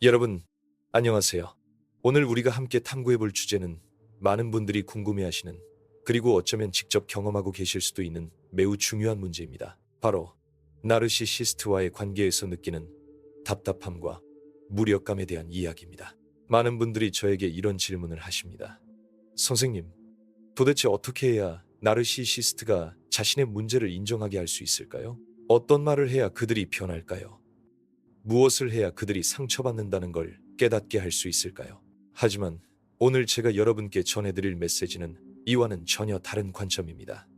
여러분, 안녕하세요. 오늘 우리가 함께 탐구해 볼 주제는 많은 분들이 궁금해하시는, 그리고 어쩌면 직접 경험하고 계실 수도 있는 매우 중요한 문제입니다. 바로 나르시시스트와의 관계에서 느끼는 답답함과 무력감에 대한 이야기입니다. 많은 분들이 저에게 이런 질문을 하십니다. 선생님, 도대체 어떻게 해야 나르시시스트가 자신의 문제를 인정하게 할 수 있을까요? 어떤 말을 해야 그들이 변할까요? 무엇을 해야 그들이 상처받는다는 걸 깨닫게 할 수 있을까요? 하지만 오늘 제가 여러분께 전해드릴 메시지는 이와는 전혀 다른 관점입니다.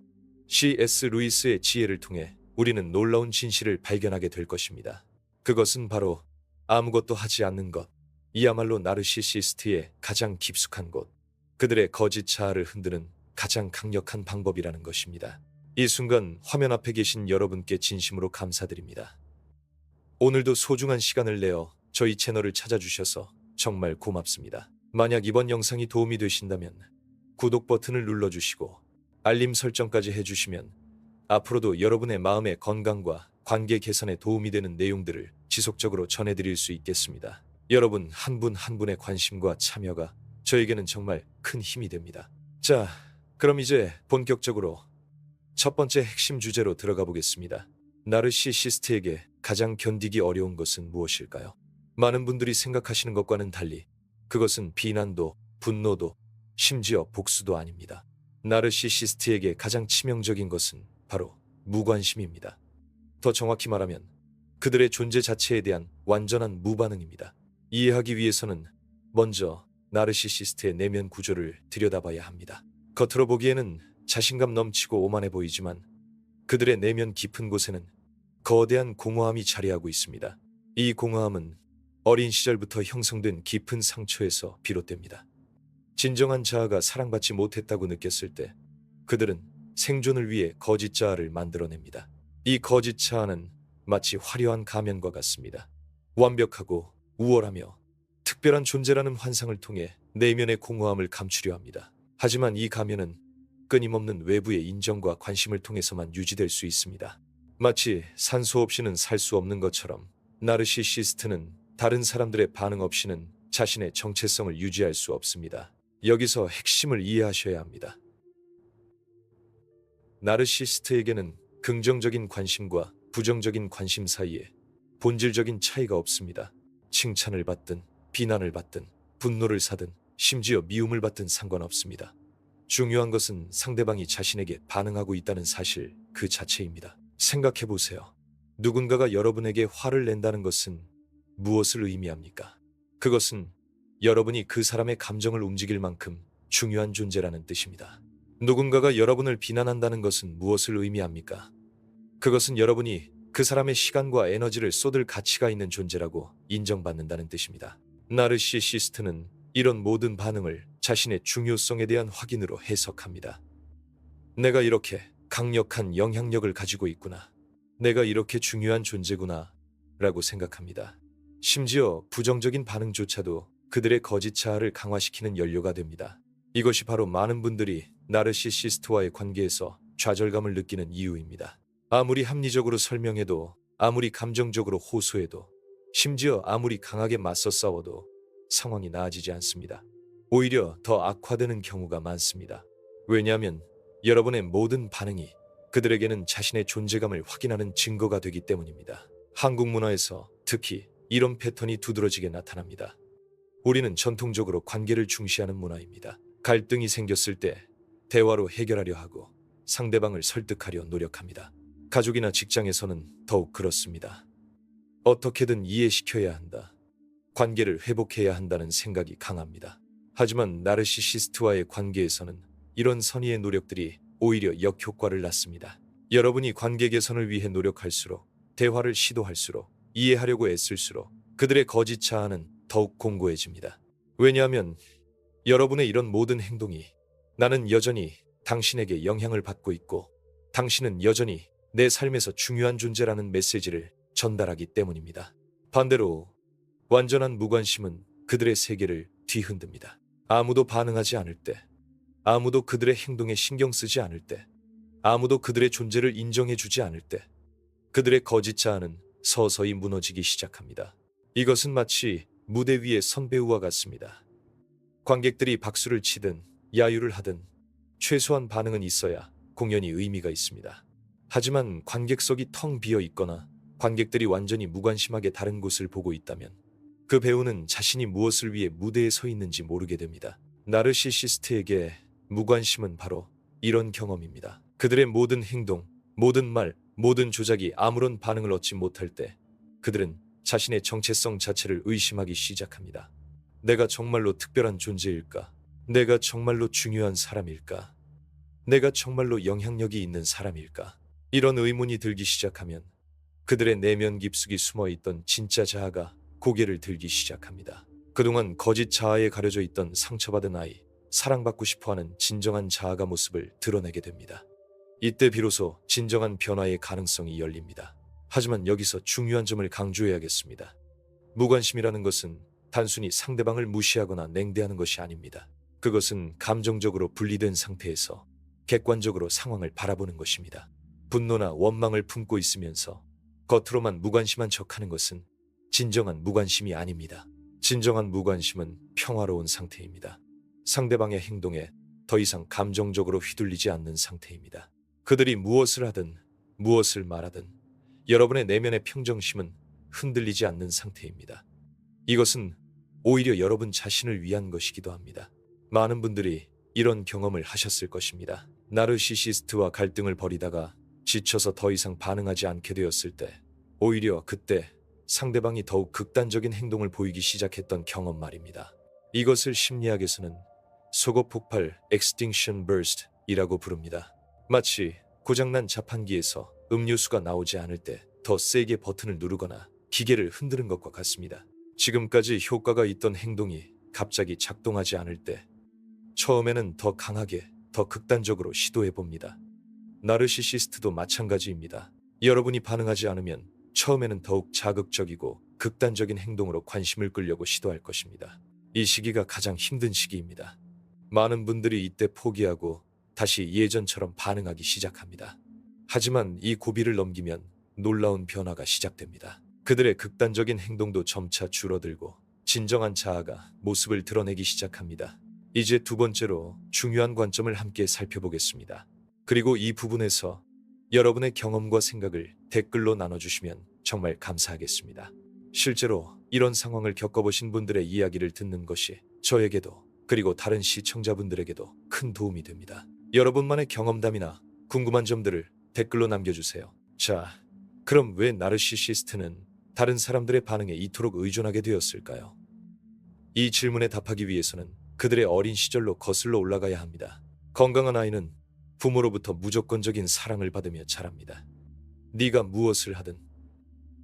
C.S. 루이스의 지혜를 통해 우리는 놀라운 진실을 발견하게 될 것입니다. 그것은 바로 아무것도 하지 않는 것, 이야말로 나르시시스트의 가장 깊숙한 곳, 그들의 거짓 자아를 흔드는 가장 강력한 방법이라는 것입니다. 이 순간 화면 앞에 계신 여러분께 진심으로 감사드립니다. 오늘도 소중한 시간을 내어 저희 채널을 찾아주셔서 정말 고맙습니다. 만약 이번 영상이 도움이 되신다면 구독 버튼을 눌러주시고 알림 설정까지 해주시면 앞으로도 여러분의 마음의 건강과 관계 개선에 도움이 되는 내용들을 지속적으로 전해드릴 수 있겠습니다. 여러분 한 분 한 분의 관심과 참여가 저에게는 정말 큰 힘이 됩니다. 자, 그럼 이제 본격적으로 첫 번째 핵심 주제로 들어가 보겠습니다. 나르시시스트에게 가장 견디기 어려운 것은 무엇일까요? 많은 분들이 생각하시는 것과는 달리 그것은 비난도, 분노도, 심지어 복수도 아닙니다. 나르시시스트에게 가장 치명적인 것은 바로 무관심입니다. 더 정확히 말하면 그들의 존재 자체에 대한 완전한 무반응입니다. 이해하기 위해서는 먼저 나르시시스트의 내면 구조를 들여다봐야 합니다. 겉으로 보기에는 자신감 넘치고 오만해 보이지만 그들의 내면 깊은 곳에는 거대한 공허함이 자리하고 있습니다. 이 공허함은 어린 시절부터 형성된 깊은 상처에서 비롯됩니다. 진정한 자아가 사랑받지 못했다고 느꼈을 때 그들은 생존을 위해 거짓 자아를 만들어냅니다. 이 거짓 자아는 마치 화려한 가면과 같습니다. 완벽하고 우월하며 특별한 존재라는 환상을 통해 내면의 공허함을 감추려 합니다. 하지만 이 가면은 끊임없는 외부의 인정과 관심을 통해서만 유지될 수 있습니다. 마치 산소 없이는 살 수 없는 것처럼 나르시시스트는 다른 사람들의 반응 없이는 자신의 정체성을 유지할 수 없습니다. 여기서 핵심을 이해하셔야 합니다. 나르시시스트에게는 긍정적인 관심과 부정적인 관심 사이에 본질적인 차이가 없습니다. 칭찬을 받든 비난을 받든 분노를 사든 심지어 미움을 받든 상관없습니다. 중요한 것은 상대방이 자신에게 반응하고 있다는 사실 그 자체입니다. 생각해보세요. 누군가가 여러분에게 화를 낸다는 것은 무엇을 의미합니까? 그것은 여러분이 그 사람의 감정을 움직일 만큼 중요한 존재라는 뜻입니다. 누군가가 여러분을 비난한다는 것은 무엇을 의미합니까? 그것은 여러분이 그 사람의 시간과 에너지를 쏟을 가치가 있는 존재라고 인정받는다는 뜻입니다. 나르시시스트는 이런 모든 반응을 자신의 중요성에 대한 확인으로 해석합니다. 내가 이렇게 강력한 영향력을 가지고 있구나. 내가 이렇게 중요한 존재구나. 라고 생각합니다. 심지어 부정적인 반응조차도 그들의 거짓 자아를 강화시키는 연료가 됩니다. 이것이 바로 많은 분들이 나르시시스트와의 관계에서 좌절감을 느끼는 이유입니다. 아무리 합리적으로 설명해도, 아무리 감정적으로 호소해도, 심지어 아무리 강하게 맞서 싸워도 상황이 나아지지 않습니다. 오히려 더 악화되는 경우가 많습니다. 왜냐하면 여러분의 모든 반응이 그들에게는 자신의 존재감을 확인하는 증거가 되기 때문입니다. 한국 문화에서 특히 이런 패턴이 두드러지게 나타납니다. 우리는 전통적으로 관계를 중시하는 문화입니다. 갈등이 생겼을 때 대화로 해결하려 하고 상대방을 설득하려 노력합니다. 가족이나 직장에서는 더욱 그렇습니다. 어떻게든 이해시켜야 한다. 관계를 회복해야 한다는 생각이 강합니다. 하지만 나르시시스트와의 관계에서는 이런 선의의 노력들이 오히려 역효과를 낳습니다. 여러분이 관계 개선을 위해 노력할수록, 대화를 시도할수록, 이해하려고 애쓸수록 그들의 거짓 자아는 더욱 공고해집니다. 왜냐하면 여러분의 이런 모든 행동이 나는 여전히 당신에게 영향을 받고 있고 당신은 여전히 내 삶에서 중요한 존재라는 메시지를 전달하기 때문입니다. 반대로 완전한 무관심은 그들의 세계를 뒤흔듭니다. 아무도 반응하지 않을 때, 아무도 그들의 행동에 신경 쓰지 않을 때, 아무도 그들의 존재를 인정해주지 않을 때, 그들의 거짓 자아는 서서히 무너지기 시작합니다. 이것은 마치 무대 위의 선배우와 같습니다. 관객들이 박수를 치든 야유를 하든 최소한 반응은 있어야 공연이 의미가 있습니다. 하지만 관객석이 텅 비어 있거나 관객들이 완전히 무관심하게 다른 곳을 보고 있다면 그 배우는 자신이 무엇을 위해 무대에 서 있는지 모르게 됩니다. 나르시시스트에게 무관심은 바로 이런 경험입니다. 그들의 모든 행동, 모든 말, 모든 조작이 아무런 반응을 얻지 못할 때 그들은 자신의 정체성 자체를 의심하기 시작합니다. 내가 정말로 특별한 존재일까? 내가 정말로 중요한 사람일까? 내가 정말로 영향력이 있는 사람일까? 이런 의문이 들기 시작하면 그들의 내면 깊숙이 숨어있던 진짜 자아가 고개를 들기 시작합니다. 그동안 거짓 자아에 가려져 있던 상처받은 아이, 사랑받고 싶어하는 진정한 자아가 모습을 드러내게 됩니다. 이때 비로소 진정한 변화의 가능성이 열립니다. 하지만 여기서 중요한 점을 강조해야겠습니다. 무관심이라는 것은 단순히 상대방을 무시하거나 냉대하는 것이 아닙니다. 그것은 감정적으로 분리된 상태에서 객관적으로 상황을 바라보는 것입니다. 분노나 원망을 품고 있으면서 겉으로만 무관심한 척하는 것은 진정한 무관심이 아닙니다. 진정한 무관심은 평화로운 상태입니다. 상대방의 행동에 더 이상 감정적으로 휘둘리지 않는 상태입니다. 그들이 무엇을 하든 무엇을 말하든 여러분의 내면의 평정심은 흔들리지 않는 상태입니다. 이것은 오히려 여러분 자신을 위한 것이기도 합니다. 많은 분들이 이런 경험을 하셨을 것입니다. 나르시시스트와 갈등을 벌이다가 지쳐서 더 이상 반응하지 않게 되었을 때 오히려 그때 상대방이 더욱 극단적인 행동을 보이기 시작했던 경험 말입니다. 이것을 심리학에서는 속어 폭발 (extinction burst) 이라고 부릅니다. 마치 고장난 자판기에서 음료수가 나오지 않을 때 더 세게 버튼을 누르거나 기계를 흔드는 것과 같습니다. 지금까지 효과가 있던 행동이 갑자기 작동하지 않을 때 처음에는 더 강하게, 더 극단적으로 시도해 봅니다. 나르시시스트도 마찬가지입니다. 여러분이 반응하지 않으면 처음에는 더욱 자극적이고 극단적인 행동으로 관심을 끌려고 시도할 것입니다. 이 시기가 가장 힘든 시기입니다. 많은 분들이 이때 포기하고 다시 예전처럼 반응하기 시작합니다. 하지만 이 고비를 넘기면 놀라운 변화가 시작됩니다. 그들의 극단적인 행동도 점차 줄어들고 진정한 자아가 모습을 드러내기 시작합니다. 이제 두 번째로 중요한 관점을 함께 살펴보겠습니다. 그리고 이 부분에서 여러분의 경험과 생각을 댓글로 나눠주시면 정말 감사하겠습니다. 실제로 이런 상황을 겪어보신 분들의 이야기를 듣는 것이 저에게도 그리고 다른 시청자분들에게도 큰 도움이 됩니다. 여러분만의 경험담이나 궁금한 점들을 댓글로 남겨주세요. 자, 그럼 왜 나르시시스트는 다른 사람들의 반응에 이토록 의존하게 되었을까요? 이 질문에 답하기 위해서는 그들의 어린 시절로 거슬러 올라가야 합니다. 건강한 아이는 부모로부터 무조건적인 사랑을 받으며 자랍니다. 네가 무엇을 하든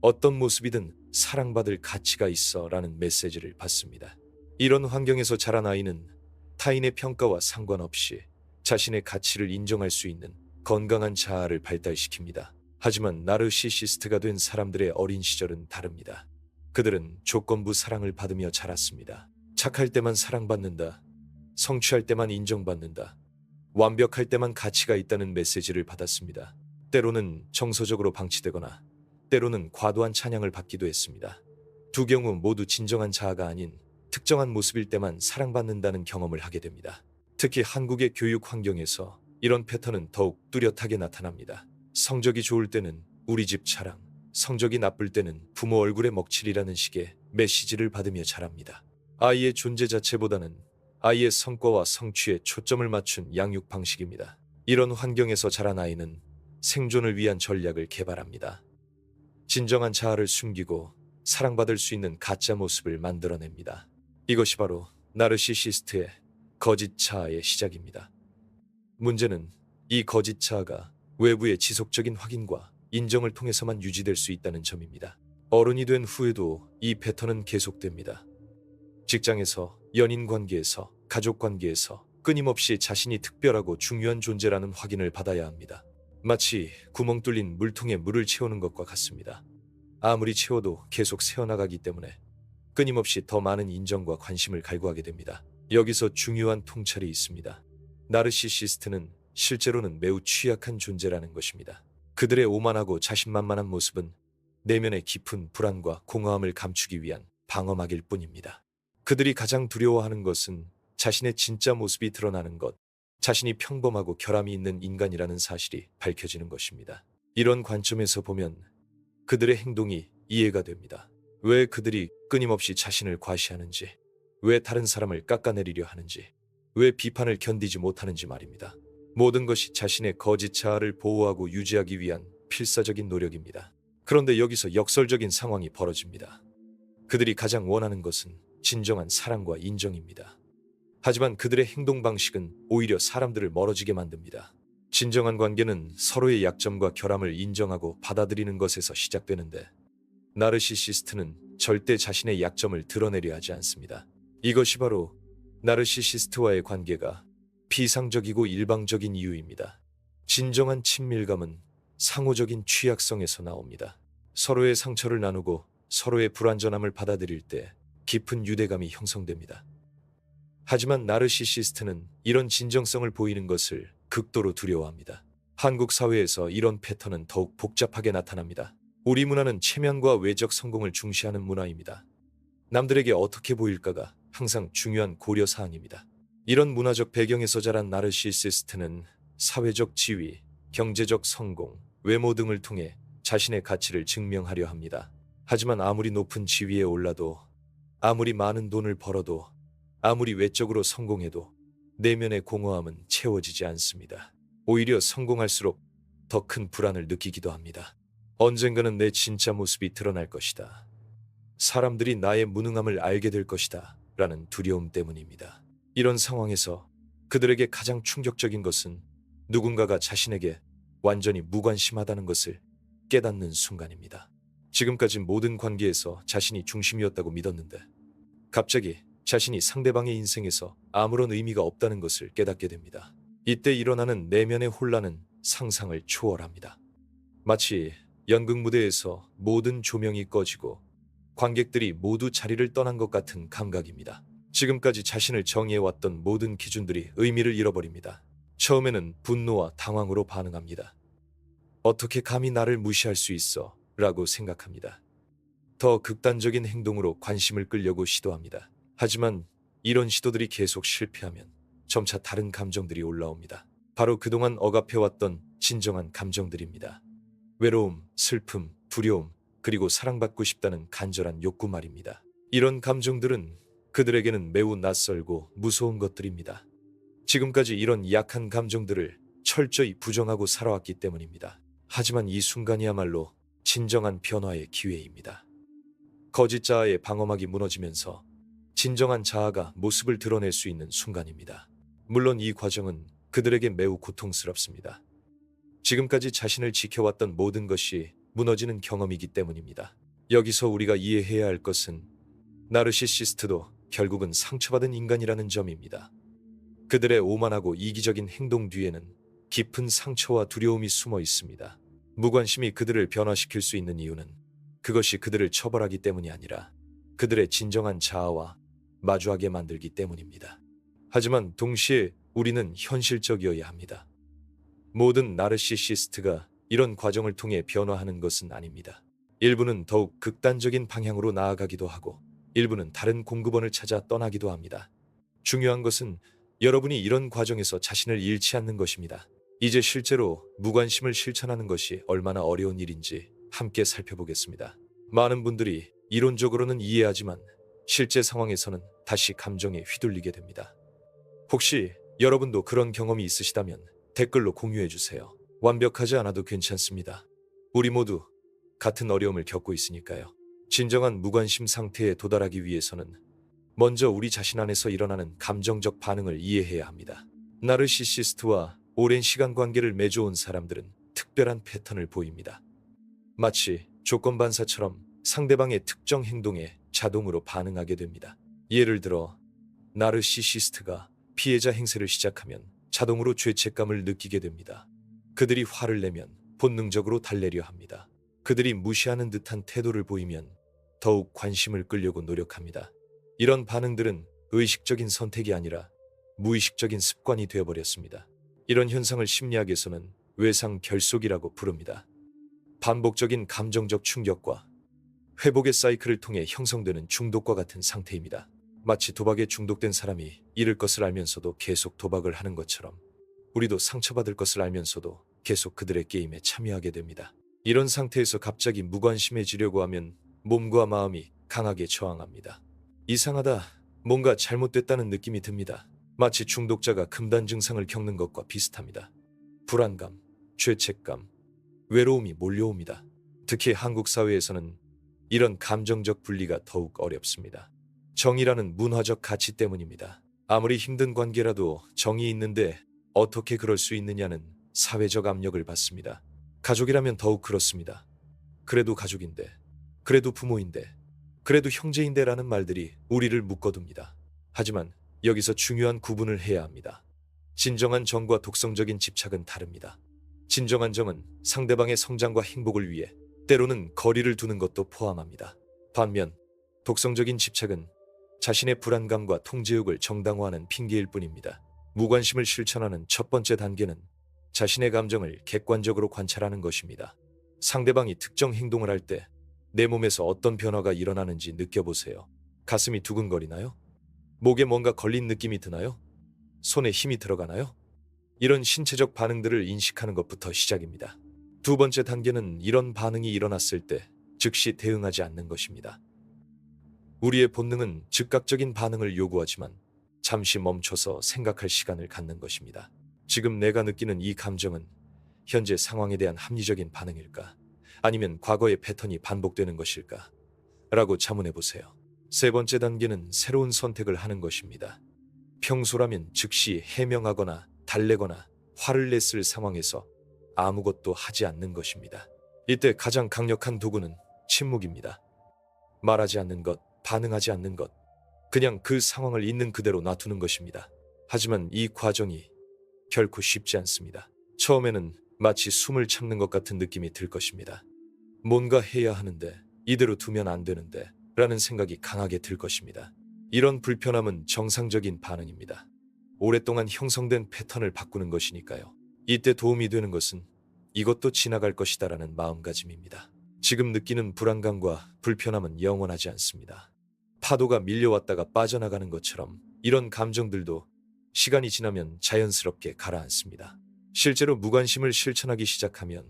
어떤 모습이든 사랑받을 가치가 있어 라는 메시지를 받습니다. 이런 환경에서 자란 아이는 타인의 평가와 상관없이 자신의 가치를 인정할 수 있는 건강한 자아를 발달시킵니다. 하지만 나르시시스트가 된 사람들의 어린 시절은 다릅니다. 그들은 조건부 사랑을 받으며 자랐습니다. 착할 때만 사랑받는다. 성취할 때만 인정받는다. 완벽할 때만 가치가 있다는 메시지를 받았습니다. 때로는 정서적으로 방치되거나 때로는 과도한 찬양을 받기도 했습니다. 두 경우 모두 진정한 자아가 아닌 특정한 모습일 때만 사랑받는다는 경험을 하게 됩니다. 특히 한국의 교육 환경에서 이런 패턴은 더욱 뚜렷하게 나타납니다. 성적이 좋을 때는 우리 집 자랑, 성적이 나쁠 때는 부모 얼굴에 먹칠이라는 식의 메시지를 받으며 자랍니다. 아이의 존재 자체보다는 아이의 성과와 성취에 초점을 맞춘 양육 방식입니다. 이런 환경에서 자란 아이는 생존을 위한 전략을 개발합니다. 진정한 자아를 숨기고 사랑받을 수 있는 가짜 모습을 만들어냅니다. 이것이 바로 나르시시스트의 거짓 자아의 시작입니다. 문제는 이 거짓 자아가 외부의 지속적인 확인과 인정을 통해서만 유지될 수 있다는 점입니다. 어른이 된 후에도 이 패턴은 계속됩니다. 직장에서, 연인 관계에서, 가족 관계에서 끊임없이 자신이 특별하고 중요한 존재라는 확인을 받아야 합니다. 마치 구멍 뚫린 물통에 물을 채우는 것과 같습니다. 아무리 채워도 계속 새어나가기 때문에 끊임없이 더 많은 인정과 관심을 갈구하게 됩니다. 여기서 중요한 통찰이 있습니다. 나르시시스트는 실제로는 매우 취약한 존재라는 것입니다. 그들의 오만하고 자신만만한 모습은 내면의 깊은 불안과 공허함을 감추기 위한 방어막일 뿐입니다. 그들이 가장 두려워하는 것은 자신의 진짜 모습이 드러나는 것, 자신이 평범하고 결함이 있는 인간이라는 사실이 밝혀지는 것입니다. 이런 관점에서 보면 그들의 행동이 이해가 됩니다. 왜 그들이 끊임없이 자신을 과시하는지, 왜 다른 사람을 깎아내리려 하는지, 왜 비판을 견디지 못하는지 말입니다. 모든 것이 자신의 거짓 자아를 보호하고 유지하기 위한 필사적인 노력입니다. 그런데 여기서 역설적인 상황이 벌어집니다. 그들이 가장 원하는 것은 진정한 사랑과 인정입니다. 하지만 그들의 행동 방식은 오히려 사람들을 멀어지게 만듭니다. 진정한 관계는 서로의 약점과 결함을 인정하고 받아들이는 것에서 시작되는데, 나르시시스트는 절대 자신의 약점을 드러내려 하지 않습니다. 이것이 바로 나르시시스트와의 관계가 비상적이고 일방적인 이유입니다. 진정한 친밀감은 상호적인 취약성에서 나옵니다. 서로의 상처를 나누고 서로의 불완전함을 받아들일 때 깊은 유대감이 형성됩니다. 하지만 나르시시스트는 이런 진정성을 보이는 것을 극도로 두려워합니다. 한국 사회에서 이런 패턴은 더욱 복잡하게 나타납니다. 우리 문화는 체면과 외적 성공을 중시하는 문화입니다. 남들에게 어떻게 보일까가 항상 중요한 고려 사항입니다. 이런 문화적 배경에서 자란 나르시시스트는 사회적 지위, 경제적 성공, 외모 등을 통해 자신의 가치를 증명하려 합니다. 하지만 아무리 높은 지위에 올라도, 아무리 많은 돈을 벌어도, 아무리 외적으로 성공해도 내면의 공허함은 채워지지 않습니다. 오히려 성공할수록 더 큰 불안을 느끼기도 합니다. 언젠가는 내 진짜 모습이 드러날 것이다. 사람들이 나의 무능함을 알게 될 것이다. 라는 두려움 때문입니다. 이런 상황에서 그들에게 가장 충격적인 것은 누군가가 자신에게 완전히 무관심하다는 것을 깨닫는 순간입니다. 지금까지 모든 관계에서 자신이 중심이었다고 믿었는데 갑자기 자신이 상대방의 인생에서 아무런 의미가 없다는 것을 깨닫게 됩니다. 이때 일어나는 내면의 혼란은 상상을 초월합니다. 마치 연극 무대에서 모든 조명이 꺼지고 관객들이 모두 자리를 떠난 것 같은 감각입니다. 지금까지 자신을 정의해왔던 모든 기준들이 의미를 잃어버립니다. 처음에는 분노와 당황으로 반응합니다. 어떻게 감히 나를 무시할 수 있어? 라고 생각합니다. 더 극단적인 행동으로 관심을 끌려고 시도합니다. 하지만 이런 시도들이 계속 실패하면 점차 다른 감정들이 올라옵니다. 바로 그동안 억압해왔던 진정한 감정들입니다. 외로움, 슬픔, 두려움, 그리고 사랑받고 싶다는 간절한 욕구 말입니다. 이런 감정들은 그들에게는 매우 낯설고 무서운 것들입니다. 지금까지 이런 약한 감정들을 철저히 부정하고 살아왔기 때문입니다. 하지만 이 순간이야말로 진정한 변화의 기회입니다. 거짓 자아의 방어막이 무너지면서 진정한 자아가 모습을 드러낼 수 있는 순간입니다. 물론 이 과정은 그들에게 매우 고통스럽습니다. 지금까지 자신을 지켜왔던 모든 것이 무너지는 경험이기 때문입니다. 여기서 우리가 이해해야 할 것은 나르시시스트도 결국은 상처받은 인간이라는 점입니다. 그들의 오만하고 이기적인 행동 뒤에는 깊은 상처와 두려움이 숨어 있습니다. 무관심이 그들을 변화시킬 수 있는 이유는 그것이 그들을 처벌하기 때문이 아니라 그들의 진정한 자아와 마주하게 만들기 때문입니다. 하지만 동시에 우리는 현실적이어야 합니다. 모든 나르시시스트가 이런 과정을 통해 변화하는 것은 아닙니다. 일부는 더욱 극단적인 방향으로 나아가기도 하고 일부는 다른 공급원을 찾아 떠나기도 합니다. 중요한 것은 여러분이 이런 과정에서 자신을 잃지 않는 것입니다. 이제 실제로 무관심을 실천하는 것이 얼마나 어려운 일인지 함께 살펴보겠습니다. 많은 분들이 이론적으로는 이해하지만 실제 상황에서는 다시 감정에 휘둘리게 됩니다. 혹시 여러분도 그런 경험이 있으시다면 댓글로 공유해 주세요. 완벽하지 않아도 괜찮습니다. 우리 모두 같은 어려움을 겪고 있으니까요. 진정한 무관심 상태에 도달하기 위해서는 먼저 우리 자신 안에서 일어나는 감정적 반응을 이해해야 합니다. 나르시시스트와 오랜 시간 관계를 맺어온 사람들은 특별한 패턴을 보입니다. 마치 조건반사처럼 상대방의 특정 행동에 자동으로 반응하게 됩니다. 예를 들어 나르시시스트가 피해자 행세를 시작하면 자동으로 죄책감을 느끼게 됩니다. 그들이 화를 내면 본능적으로 달래려 합니다. 그들이 무시하는 듯한 태도를 보이면 더욱 관심을 끌려고 노력합니다. 이런 반응들은 의식적인 선택이 아니라 무의식적인 습관이 되어버렸습니다. 이런 현상을 심리학에서는 외상 결속이라고 부릅니다. 반복적인 감정적 충격과 회복의 사이클을 통해 형성되는 중독과 같은 상태입니다. 마치 도박에 중독된 사람이 잃을 것을 알면서도 계속 도박을 하는 것처럼 우리도 상처받을 것을 알면서도 계속 그들의 게임에 참여하게 됩니다. 이런 상태에서 갑자기 무관심해지려고 하면 몸과 마음이 강하게 저항합니다. 이상하다, 뭔가 잘못됐다는 느낌이 듭니다. 마치 중독자가 금단 증상을 겪는 것과 비슷합니다. 불안감, 죄책감, 외로움이 몰려옵니다. 특히 한국 사회에서는 이런 감정적 분리가 더욱 어렵습니다. 정의라는 문화적 가치 때문입니다. 아무리 힘든 관계라도 정이 있는데 어떻게 그럴 수 있느냐는 사회적 압력을 받습니다. 가족이라면 더욱 그렇습니다. 그래도 가족인데, 그래도 부모인데, 그래도 형제인데라는 말들이 우리를 묶어둡니다. 하지만 여기서 중요한 구분을 해야 합니다. 진정한 정과 독성적인 집착은 다릅니다. 진정한 정은 상대방의 성장과 행복을 위해 때로는 거리를 두는 것도 포함합니다. 반면 독성적인 집착은 자신의 불안감과 통제욕을 정당화하는 핑계일 뿐입니다. 무관심을 실천하는 첫 번째 단계는 자신의 감정을 객관적으로 관찰하는 것입니다. 상대방이 특정 행동을 할 때 내 몸에서 어떤 변화가 일어나는지 느껴보세요. 가슴이 두근거리나요? 목에 뭔가 걸린 느낌이 드나요? 손에 힘이 들어가나요? 이런 신체적 반응들을 인식하는 것부터 시작입니다. 두 번째 단계는 이런 반응이 일어났을 때 즉시 대응하지 않는 것입니다. 우리의 본능은 즉각적인 반응을 요구하지만 잠시 멈춰서 생각할 시간을 갖는 것입니다. 지금 내가 느끼는 이 감정은 현재 상황에 대한 합리적인 반응일까? 아니면 과거의 패턴이 반복되는 것일까? 라고 자문해 보세요. 세 번째 단계는 새로운 선택을 하는 것입니다. 평소라면 즉시 해명하거나 달래거나 화를 냈을 상황에서 아무것도 하지 않는 것입니다. 이때 가장 강력한 도구는 침묵입니다. 말하지 않는 것, 반응하지 않는 것, 그냥 그 상황을 있는 그대로 놔두는 것입니다. 하지만 이 과정이 결코 쉽지 않습니다. 처음에는 마치 숨을 참는 것 같은 느낌이 들 것입니다. 뭔가 해야 하는데, 이대로 두면 안 되는데 라는 생각이 강하게 들 것입니다. 이런 불편함은 정상적인 반응입니다. 오랫동안 형성된 패턴을 바꾸는 것이니까요. 이때 도움이 되는 것은 이것도 지나갈 것이다 라는 마음가짐입니다. 지금 느끼는 불안감과 불편함은 영원하지 않습니다. 파도가 밀려왔다가 빠져나가는 것처럼 이런 감정들도 시간이 지나면 자연스럽게 가라앉습니다. 실제로 무관심을 실천하기 시작하면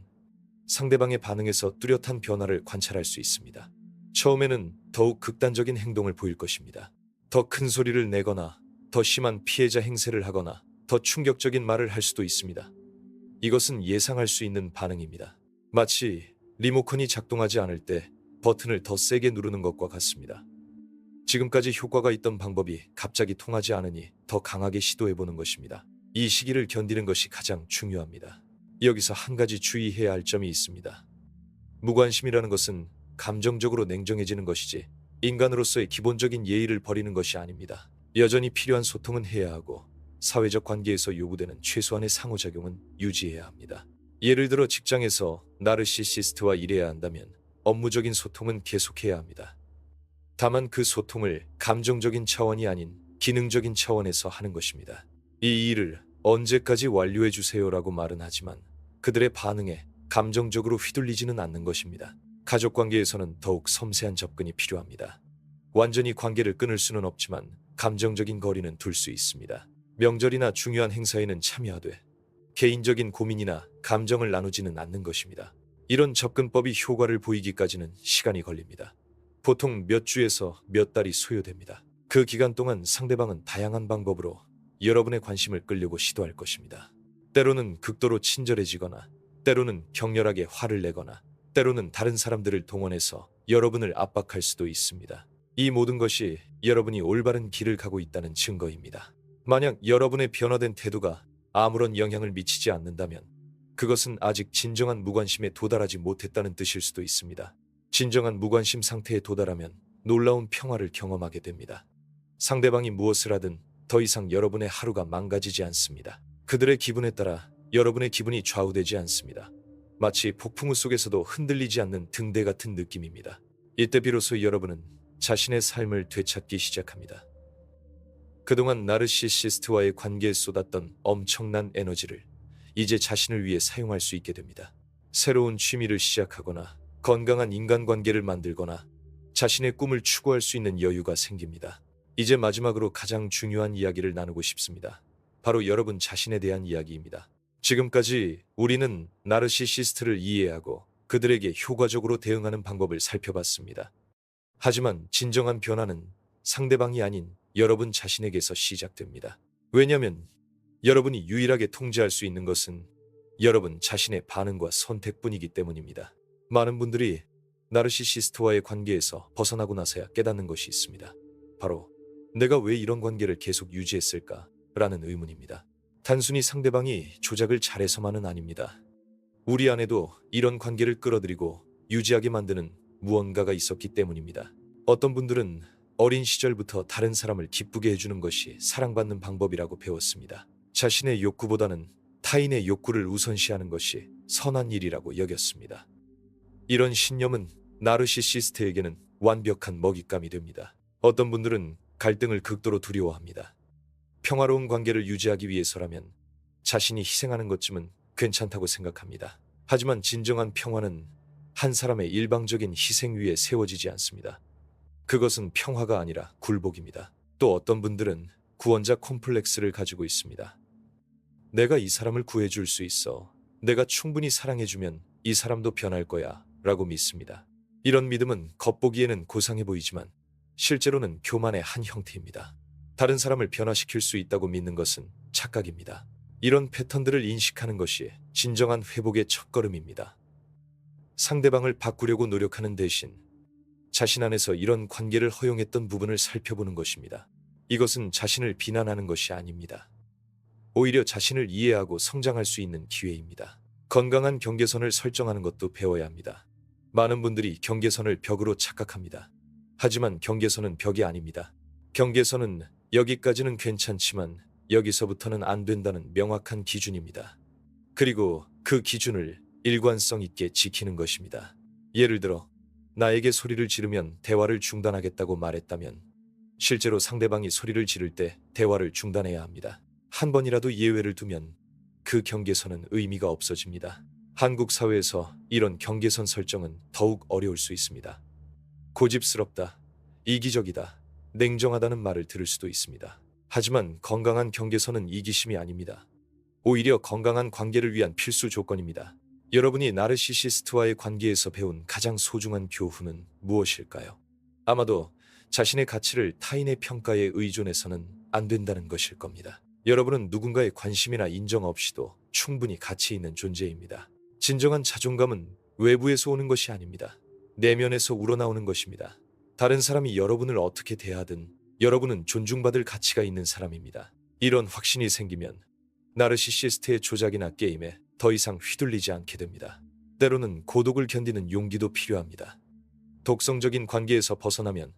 상대방의 반응에서 뚜렷한 변화를 관찰할 수 있습니다. 처음에는 더욱 극단적인 행동을 보일 것입니다. 더 큰 소리를 내거나 더 심한 피해자 행세를 하거나 더 충격적인 말을 할 수도 있습니다. 이것은 예상할 수 있는 반응입니다. 마치 리모컨이 작동하지 않을 때 버튼을 더 세게 누르는 것과 같습니다. 지금까지 효과가 있던 방법이 갑자기 통하지 않으니 더 강하게 시도해보는 것입니다. 이 시기를 견디는 것이 가장 중요합니다. 여기서 한 가지 주의해야 할 점이 있습니다. 무관심이라는 것은 감정적으로 냉정해지는 것이지 인간으로서의 기본적인 예의를 버리는 것이 아닙니다. 여전히 필요한 소통은 해야 하고 사회적 관계에서 요구되는 최소한의 상호작용은 유지해야 합니다. 예를 들어 직장에서 나르시시스트와 일해야 한다면 업무적인 소통은 계속해야 합니다. 다만 그 소통을 감정적인 차원이 아닌 기능적인 차원에서 하는 것입니다. 이 일을 언제까지 완료해 주세요라고 말은 하지만 그들의 반응에 감정적으로 휘둘리지는 않는 것입니다. 가족 관계에서는 더욱 섬세한 접근이 필요합니다. 완전히 관계를 끊을 수는 없지만 감정적인 거리는 둘 수 있습니다. 명절이나 중요한 행사에는 참여하되 개인적인 고민이나 감정을 나누지는 않는 것입니다. 이런 접근법이 효과를 보이기까지는 시간이 걸립니다. 보통 몇 주에서 몇 달이 소요됩니다. 그 기간 동안 상대방은 다양한 방법으로 여러분의 관심을 끌려고 시도할 것입니다. 때로는 극도로 친절해지거나 때로는 격렬하게 화를 내거나 때로는 다른 사람들을 동원해서 여러분을 압박할 수도 있습니다. 이 모든 것이 여러분이 올바른 길을 가고 있다는 증거입니다. 만약 여러분의 변화된 태도가 아무런 영향을 미치지 않는다면 그것은 아직 진정한 무관심에 도달하지 못했다는 뜻일 수도 있습니다. 진정한 무관심 상태에 도달하면 놀라운 평화를 경험하게 됩니다. 상대방이 무엇을 하든 더 이상 여러분의 하루가 망가지지 않습니다. 그들의 기분에 따라 여러분의 기분이 좌우되지 않습니다. 마치 폭풍우 속에서도 흔들리지 않는 등대 같은 느낌입니다. 이때 비로소 여러분은 자신의 삶을 되찾기 시작합니다. 그동안 나르시시스트와의 관계에 쏟았던 엄청난 에너지를 이제 자신을 위해 사용할 수 있게 됩니다. 새로운 취미를 시작하거나 건강한 인간관계를 만들거나 자신의 꿈을 추구할 수 있는 여유가 생깁니다. 이제 마지막으로 가장 중요한 이야기를 나누고 싶습니다. 바로 여러분 자신에 대한 이야기입니다. 지금까지 우리는 나르시시스트를 이해하고 그들에게 효과적으로 대응하는 방법을 살펴봤습니다. 하지만 진정한 변화는 상대방이 아닌 여러분 자신에게서 시작됩니다. 왜냐하면 여러분이 유일하게 통제할 수 있는 것은 여러분 자신의 반응과 선택뿐이기 때문입니다. 많은 분들이 나르시시스트와의 관계에서 벗어나고 나서야 깨닫는 것이 있습니다. 바로 내가 왜 이런 관계를 계속 유지했을까? 라는 의문입니다. 단순히 상대방이 조작을 잘해서만은 아닙니다. 우리 안에도 이런 관계를 끌어들이고 유지하게 만드는 무언가가 있었기 때문입니다. 어떤 분들은 어린 시절부터 다른 사람을 기쁘게 해주는 것이 사랑받는 방법이라고 배웠습니다. 자신의 욕구보다는 타인의 욕구를 우선시하는 것이 선한 일이라고 여겼습니다. 이런 신념은 나르시시스트에게는 완벽한 먹잇감이 됩니다. 어떤 분들은 갈등을 극도로 두려워합니다. 평화로운 관계를 유지하기 위해서라면 자신이 희생하는 것쯤은 괜찮다고 생각합니다. 하지만 진정한 평화는 한 사람의 일방적인 희생 위에 세워지지 않습니다. 그것은 평화가 아니라 굴복입니다. 또 어떤 분들은 구원자 콤플렉스를 가지고 있습니다. 내가 이 사람을 구해줄 수 있어. 내가 충분히 사랑해주면 이 사람도 변할 거야 라고 믿습니다. 이런 믿음은 겉보기에는 고상해 보이지만 실제로는 교만의 한 형태입니다. 다른 사람을 변화시킬 수 있다고 믿는 것은 착각입니다. 이런 패턴들을 인식하는 것이 진정한 회복의 첫걸음입니다. 상대방을 바꾸려고 노력하는 대신 자신 안에서 이런 관계를 허용했던 부분을 살펴보는 것입니다. 이것은 자신을 비난하는 것이 아닙니다. 오히려 자신을 이해하고 성장할 수 있는 기회입니다. 건강한 경계선을 설정하는 것도 배워야 합니다. 많은 분들이 경계선을 벽으로 착각합니다. 하지만 경계선은 벽이 아닙니다. 경계선은 여기까지는 괜찮지만 여기서부터는 안 된다는 명확한 기준입니다. 그리고 그 기준을 일관성 있게 지키는 것입니다. 예를 들어 나에게 소리를 지르면 대화를 중단하겠다고 말했다면 실제로 상대방이 소리를 지를 때 대화를 중단해야 합니다. 한 번이라도 예외를 두면 그 경계선은 의미가 없어집니다. 한국 사회에서 이런 경계선 설정은 더욱 어려울 수 있습니다. 고집스럽다, 이기적이다, 냉정하다는 말을 들을 수도 있습니다. 하지만 건강한 경계선은 이기심이 아닙니다. 오히려 건강한 관계를 위한 필수 조건입니다. 여러분이 나르시시스트와의 관계에서 배운 가장 소중한 교훈은 무엇일까요? 아마도 자신의 가치를 타인의 평가에 의존해서는 안 된다는 것일 겁니다. 여러분은 누군가의 관심이나 인정 없이도 충분히 가치 있는 존재입니다. 진정한 자존감은 외부에서 오는 것이 아닙니다. 내면에서 우러나오는 것입니다. 다른 사람이 여러분을 어떻게 대하든 여러분은 존중받을 가치가 있는 사람입니다. 이런 확신이 생기면 나르시시스트의 조작이나 게임에 더 이상 휘둘리지 않게 됩니다. 때로는 고독을 견디는 용기도 필요합니다. 독성적인 관계에서 벗어나면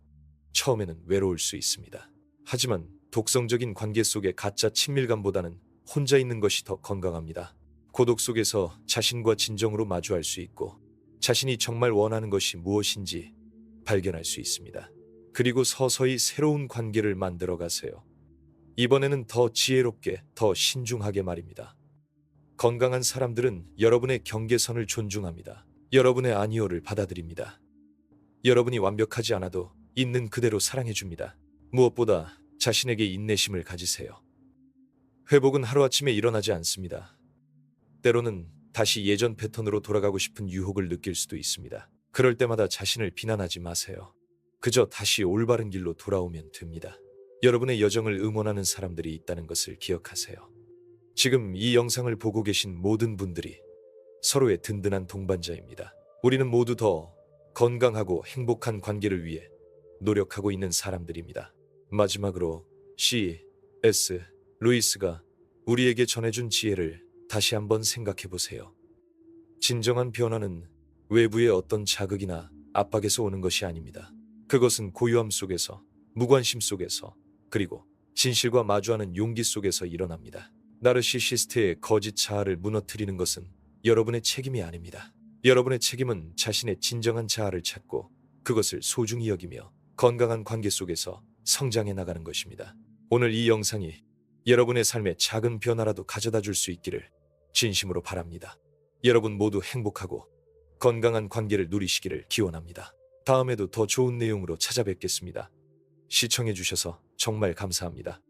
처음에는 외로울 수 있습니다. 하지만 독성적인 관계 속의 가짜 친밀감보다는 혼자 있는 것이 더 건강합니다. 고독 속에서 자신과 진정으로 마주할 수 있고 자신이 정말 원하는 것이 무엇인지 발견할 수 있습니다. 그리고 서서히 새로운 관계를 만들어 가세요. 이번에는 더 지혜롭게, 더 신중하게 말입니다. 건강한 사람들은 여러분의 경계선을 존중합니다. 여러분의 아니오를 받아들입니다. 여러분이 완벽하지 않아도 있는 그대로 사랑해줍니다. 무엇보다 자신에게 인내심을 가지세요. 회복은 하루아침에 일어나지 않습니다. 때로는 다시 예전 패턴으로 돌아가고 싶은 유혹을 느낄 수도 있습니다. 그럴 때마다 자신을 비난하지 마세요. 그저 다시 올바른 길로 돌아오면 됩니다. 여러분의 여정을 응원하는 사람들이 있다는 것을 기억하세요. 지금 이 영상을 보고 계신 모든 분들이 서로의 든든한 동반자입니다. 우리는 모두 더 건강하고 행복한 관계를 위해 노력하고 있는 사람들입니다. 마지막으로 C.S. 루이스가 우리에게 전해준 지혜를 다시 한번 생각해 보세요. 진정한 변화는 외부의 어떤 자극이나 압박에서 오는 것이 아닙니다. 그것은 고요함 속에서, 무관심 속에서, 그리고 진실과 마주하는 용기 속에서 일어납니다. 나르시시스트의 거짓 자아를 무너뜨리는 것은 여러분의 책임이 아닙니다. 여러분의 책임은 자신의 진정한 자아를 찾고 그것을 소중히 여기며 건강한 관계 속에서 성장해 나가는 것입니다. 오늘 이 영상이 여러분의 삶에 작은 변화라도 가져다 줄 수 있기를 진심으로 바랍니다. 여러분 모두 행복하고 건강한 관계를 누리시기를 기원합니다. 다음에도 더 좋은 내용으로 찾아뵙겠습니다. 시청해주셔서 정말 감사합니다.